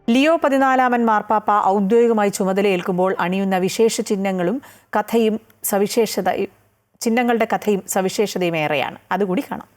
Leo 14 മാർപ്പാപ്പ ഔദ്യോഗികമായി ചുമതലയേൽക്കുമ്പോൾ അണിയുന്ന വിശേഷ ചിഹ്നങ്ങളുടെ കഥയും സവിശേഷതയും ഏറെയാണ്. അതുകൂടി കാണാം.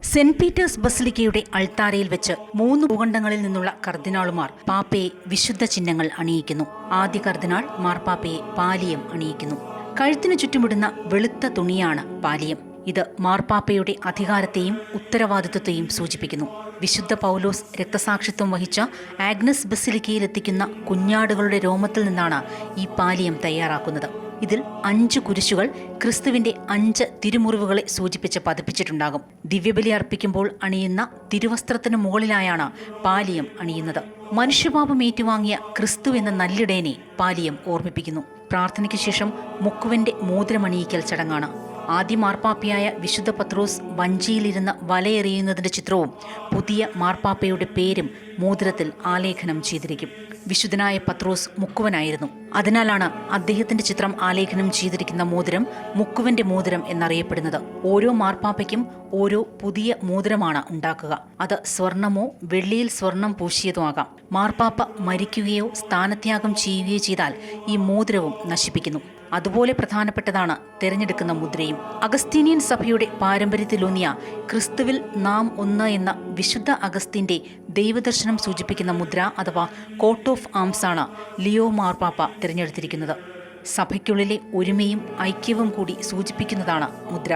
സെന്റ് പീറ്റേഴ്സ് ബസിലിക്കയുടെ അൾത്താരയിൽ വെച്ച് 3 ഭൂഖണ്ഡങ്ങളിൽ നിന്നുള്ള കർദിനാളുമാർ പാപ്പയെ വിശുദ്ധ ചിഹ്നങ്ങൾ അണിയിക്കുന്നു. ആദ്യ കർദിനാൾ മാർപ്പാപ്പയെ പാലിയം അണിയിക്കുന്നു. കഴുത്തിനു ചുറ്റുമിടുന്ന വെളുത്ത തുണിയാണ് പാലിയം. ഇത് മാർപ്പാപ്പയുടെ അധികാരത്തെയും ഉത്തരവാദിത്വത്തെയും സൂചിപ്പിക്കുന്നു. വിശുദ്ധ പൗലോസ് രക്തസാക്ഷിത്വം വഹിച്ച ആഗ്നസ് ബസിലിക്കയിൽ എത്തിക്കുന്ന കുഞ്ഞാടുകളുടെ രോമത്തിൽ നിന്നാണ് ഈ പാലിയം തയ്യാറാക്കുന്നത്. ഇതിൽ 5 കുരിശുകൾ ക്രിസ്തുവിന്റെ 5 തിരുമുറിവുകളെ സൂചിപ്പിച്ച് പതിപ്പിച്ചിട്ടുണ്ടാകും. ദിവ്യബലി അർപ്പിക്കുമ്പോൾ അണിയുന്ന തിരുവസ്ത്രത്തിന് മുകളിലായാണ് പാലിയം അണിയുന്നത്. മനുഷ്യപാപം ഏറ്റുവാങ്ങിയ ക്രിസ്തു എന്ന നല്ലിടയനെ പാലിയം ഓർമ്മിപ്പിക്കുന്നു. പ്രാർത്ഥനയ്ക്ക് ശേഷം മുക്കുവന്റെ മോതിരമണിയിക്കൽ ചടങ്ങാണ്. ആദ്യ മാർപ്പാപ്പയായ വിശുദ്ധ പത്രോസ് വഞ്ചിയിലിരുന്ന് വലയെറിയുന്നതിന്റെ ചിത്രവും പുതിയ മാർപ്പാപ്പയുടെ പേരും മോതിരത്തിൽ ആലേഖനം ചെയ്തിരിക്കും. വിശുദ്ധനായ പത്രോസ് മുക്കുവനായിരുന്നു. അതിനാലാണ് അദ്ദേഹത്തിന്റെ ചിത്രം ആലേഖനം ചെയ്തിരിക്കുന്ന മോതിരം മുക്കുവന്റെ മോതിരം എന്നറിയപ്പെടുന്നത്. ഓരോ മാർപ്പാപ്പയ്ക്കും ഓരോ പുതിയ മോതിരമാണ് ഉണ്ടാക്കുക. അത് സ്വർണമോ വെള്ളിയിൽ സ്വർണം പൂശിയതോ ആകാം. മാർപ്പാപ്പ മരിക്കുകയോ സ്ഥാനത്യാഗം ചെയ്യുകയോ ചെയ്താൽ ഈ മോതിരവും നശിപ്പിക്കുന്നു. അതുപോലെ പ്രധാനപ്പെട്ടതാണ് തിരഞ്ഞെടുക്കുന്ന മുദ്രയും. അഗസ്തീനിയൻ സഭയുടെ പാരമ്പര്യത്തിലൂന്നിയ ക്രിസ്തുവിൽ നാം ഒന്ന് എന്ന വിശുദ്ധ അഗസ്തീന്റെ ദൈവദർശനം സൂചിപ്പിക്കുന്ന മുദ്ര അഥവാ കോട്ട് ഓഫ് ആംസ് ആണ് ലിയോ മാർപ്പാപ്പ തിരഞ്ഞെടുത്തിരിക്കുന്നത്. സഭയ്ക്കുള്ളിലെ ഒരുമയും ഐക്യവും കൂടി സൂചിപ്പിക്കുന്നതാണ് മുദ്ര.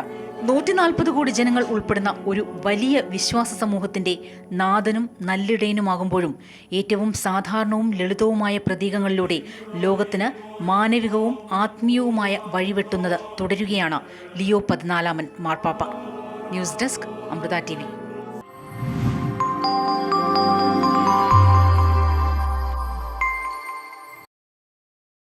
140 കോടി ജനങ്ങൾ ഉൾപ്പെടുന്ന ഒരു വലിയ വിശ്വാസ സമൂഹത്തിന്റെ നാഥനും നല്ലിടയനുമാകുമ്പോഴും ഏറ്റവും സാധാരണവും ലളിതവുമായ പ്രതീകങ്ങളിലൂടെ ലോകത്തിന് മാനവികവും ആത്മീയവുമായ വഴിവെട്ടുന്നത് തുടരുകയാണ് ലിയോ 14 മാർപ്പാപ്പ. News desk, Amrita TV.